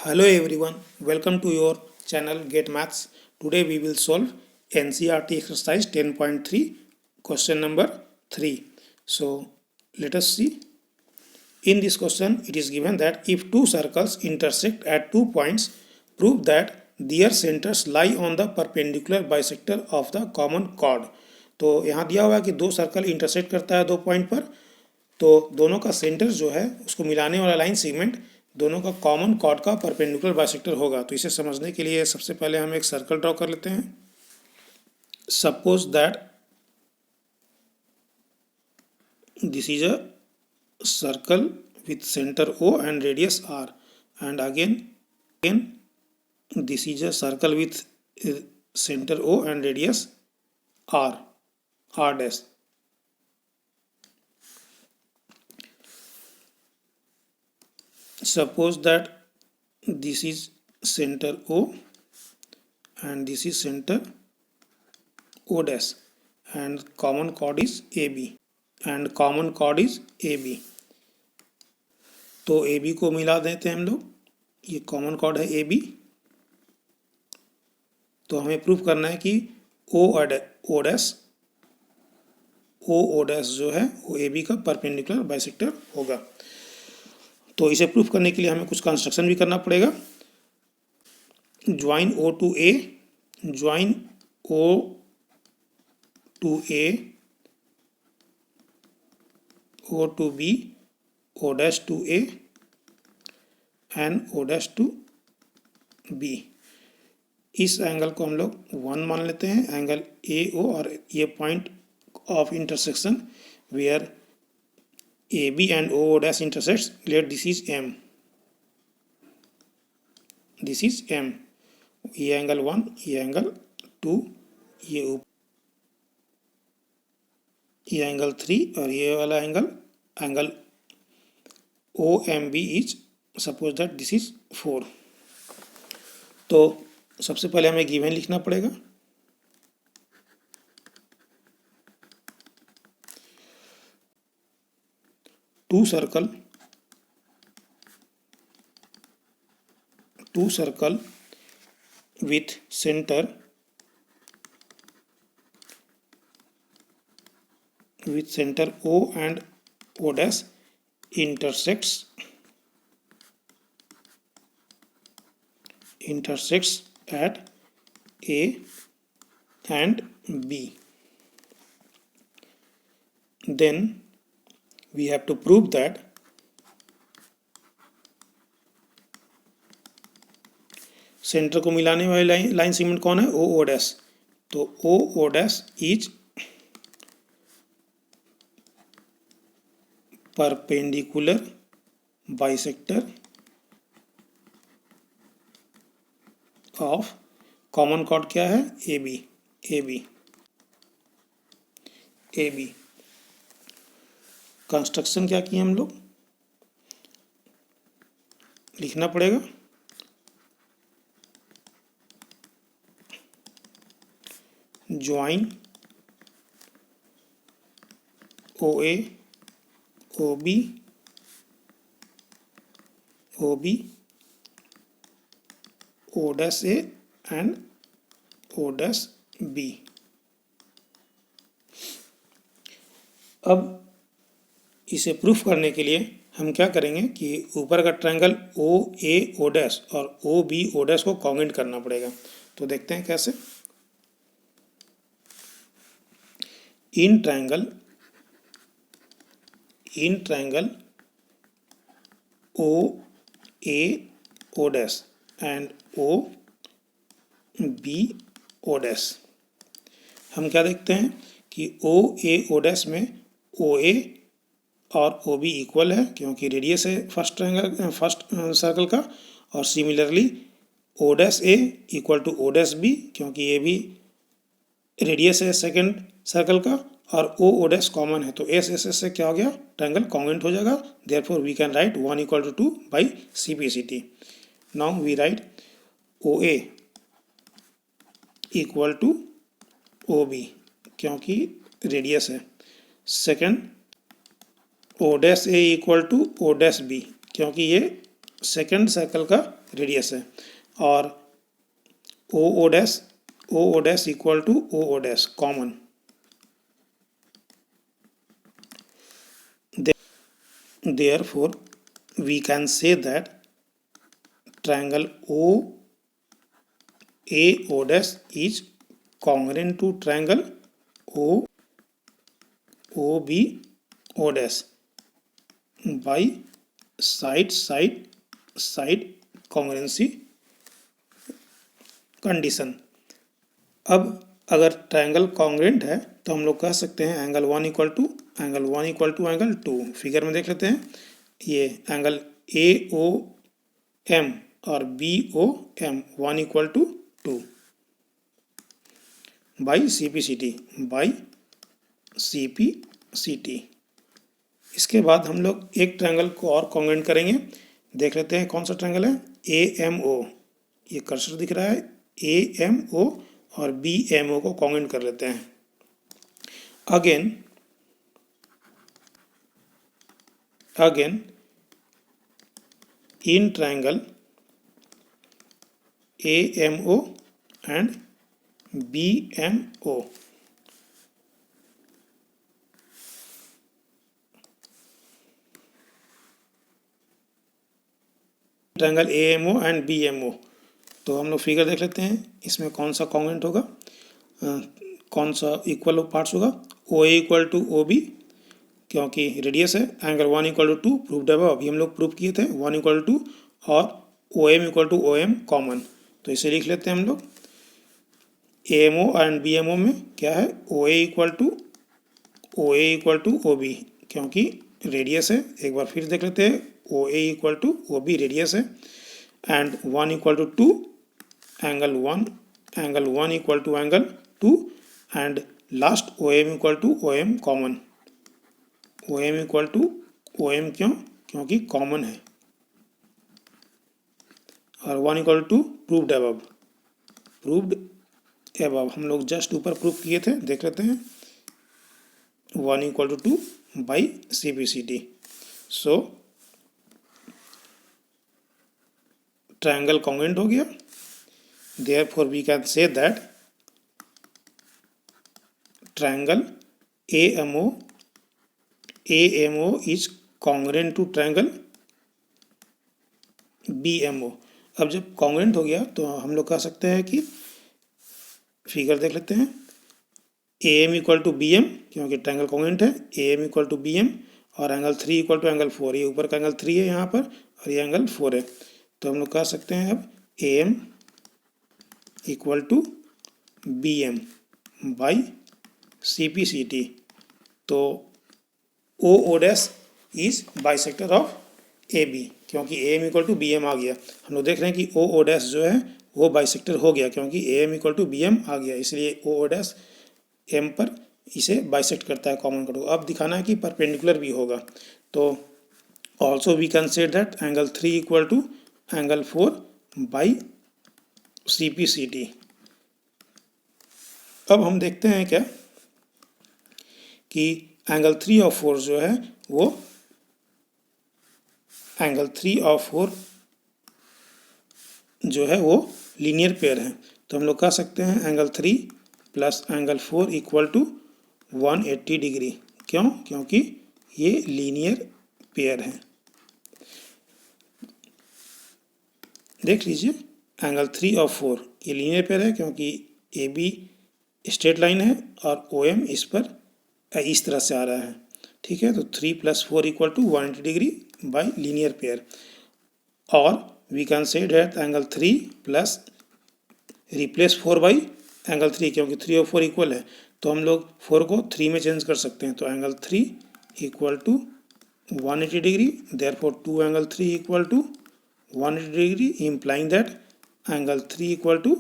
Hello everyone, welcome to your channel Get Maths. Today we will solve NCERT exercise 10.3 question number 3. So let us see. In this question it is given that if two circles intersect at 2 points, prove that their centers lie on the perpendicular bisector of the common chord. तो यहाँ दिया हुआ है कि दो circle intersect करता है 2 point पर, तो दोनों का सेंटर जो है उसको मिलाने वाला लाइन सेगमेंट दोनों का कॉमन कॉर्ड का परपेंडिकुलर बाइसेक्टर होगा। तो इसे समझने के लिए सबसे पहले हम एक सर्कल ड्रॉ कर लेते हैं। Suppose that this is a circle with centre O and radius R, and again this is a circle with centre O and radius R dash. Suppose that this is center O and this is center O dash and common chord is AB तो AB को मिला देते हैं हम लोग। ये common chord है AB। तो हमें प्रूफ करना है कि O डैश जो है वो AB का परपेंडिकुलर बाइसेक्टर होगा। तो इसे प्रूफ करने के लिए हमें कुछ कंस्ट्रक्शन भी करना पड़ेगा। Join O to A, join O to A, O to B, O dash to A and O dash to B। इस एंगल को हम लोग 1 मान लेते हैं, एंगल AO, और ये point of intersection where AB and O dash intersects, let this is M. This is M. ये एंगल 1, ये एंगल 2, ये एंगल 3 और ये वाला angle OMB is suppose that this is 4। तो सबसे पहले हमें गिवन लिखना पड़ेगा। Two circle with center O and O dash intersects at A and B. Then we have to prove that centre को मिलाने वाली लाइन सेगमेंट कौन है? O dash. तो O dash is perpendicular bisector of common chord क्या है? AB। Construction क्या किए हम लोग? लिखना पड़ेगा join OA, OB, O dash A and O dash B। अब इसे प्रूफ करने के लिए हम क्या करेंगे कि ऊपर का ट्रायंगल OA O डैश और OB O डैश को कॉन्ग्रुएंट करना पड़ेगा। तो देखते हैं कैसे। In triangle OA O dash and OB O dash हम क्या देखते हैं कि OA O डैश में OA और OB इक्वल है क्योंकि रेडियस है फर्स्ट सर्कल का, और similarly O dash A equal to O dash B क्योंकि ये भी रेडियस है सेकंड सर्कल का, और O डैश कॉमन है। तो S से क्या हो गया? ट्रायंगल कॉन्ग्रुएंट हो जाएगा। Therefore we can write 1 equal to 2 by CPCT। Now we write OA equal to OB क्योंकि रेडियस है। Second O dash A equal to O dash B क्योंकि ये सेकंड सर्कल का रेडियस है, और O dash equal to O dash common. Therefore, we can say that triangle OAO dash is congruent to triangle OBO dash by side congruency condition. अब अगर triangle congruent है तो हम लोग कह सकते हैं angle 1 equal to angle 2। Figure में देख लेते हैं, ये एंगल AOM और BOM 1 equal to 2 by CPCT। इसके बाद हम लोग एक ट्रायंगल को और कॉन्ग्रेंट करेंगे। देख लेते हैं कौन सा ट्रायंगल है, AMO, ये कर्सर दिख रहा है, AMO और BMO को कॉन्ग्रेंट कर लेते हैं। Again in triangle AMO and BMO, triangle AMO and BMO, तो हम लोग फिगर देख लेते हैं, इसमें कौन सा कॉन्ग्रेंट होगा, कौन सा इक्वल पार्ट्स होगा। OA इक्वल टू OB, क्योंकि रेडियस है, एंगल 1 इक्वल टू 2 प्रूव्ड है, अभी हम लोग प्रूव किए थे 1 इक्वल टू 2, और OM equal to OM common, तो इसे लिख लेते हैं हम लोग। AMO एंड BMO में क्या है, OA इक्वल टू OB, क्योंकि रेडियस है। एक बार फिर देख लेते हैं, OA equal to OB radius है, and 1 equal to 2 angle 1 equal to angle 2, and last OM equal to OM common. OM equal to OM क्योंकि कॉमन है, और 1 इक्वल टू प्रूव्ड एबव हम लोग जस्ट ऊपर प्रूव किए थे, देख लेते हैं 1 equal to 2 by CPCT। So triangle congruent हो गया। Therefore we can say that triangle AMO is congruent to triangle BMO। अब जब कॉन्ग्रेंट हो गया तो हम लोग कह सकते हैं कि फिगर देख लेते हैं, AM इक्वल टू BM, क्योंकि ट्रायंगल कॉन्ग्रेंट है, AM इक्वल टू BM, और एंगल 3 इक्वल टू एंगल 4, ये ऊपर का एंगल 3 है यहाँ पर, और ये एंगल 4 है, तो हम लोग कह सकते हैं अब AM equal to BM by CPCT। तो OO dash is bisector of AB, क्योंकि AM इक्वल टू BM आ गया। हम लोग देख रहे हैं कि OO डैश जो है वो बाइसेक्टर हो गया, क्योंकि AM इक्वल टू BM आ गया, इसलिए OO डैश M पर इसे बाइसेक्ट करता है कॉमन कट को। अब दिखाना है कि परपेंडिकुलर भी होगा, तो also we can say that angle 3 equal to angle 4 by CPCT। अब हम देखते हैं क्या कि एंगल 3 और 4 जो है वो एंगल 3 और 4 जो है वो लीनियर पेयर है, तो हम लोग कह सकते हैं angle 3 plus angle 4 equal to 180 degree. क्योंकि ये लीनियर पेयर है। देख लीजिए, एंगल 3 और 4 ये लीनियर पेयर है, क्योंकि AB स्ट्रेट लाइन है और OM इस पर इस तरह से आ रहा है, ठीक है। तो 3 plus 4 equal to 180 degree by linear pair, और we can say that angle 3 plus replace 4 by angle 3, क्योंकि 3 और 4 इक्वल है, तो हम लोग 4 को 3 में चेंज कर सकते हैं, तो angle 3 equal to 180 degree, therefore 2 angle 3 equal to 180 degree, implying that angle 3 equal to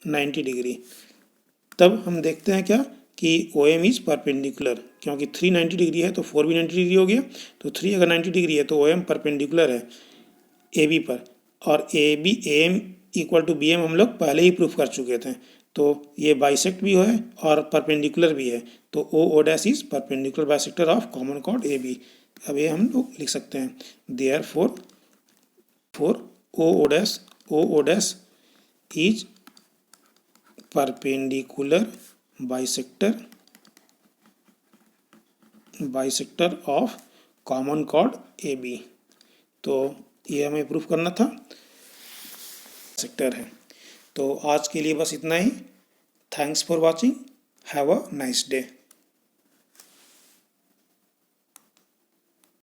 90 degree. तब हम देखते हैं क्या कि OM इज परपेंडिकुलर, क्योंकि 3 90 डिग्री है तो 4 भी 90 डिग्री हो गया, तो 3 अगर 90 डिग्री है तो OM परपेंडिकुलर है AB पर, और AM इक्वल टू BM हम लोग पहले ही प्रूफ कर चुके थे, तो ये बाइसेक्ट भी है और परपेंडिकुलर भी है, तो OO dash is perpendicular bisector of common chord AB। अब ये हम लोग लिख सकते हैं, therefore O dash is perpendicular bisector of common chord AB। तो ये हमें प्रूफ करना था, सेक्टर है। तो आज के लिए बस इतना ही। Thanks for watching, have a nice day.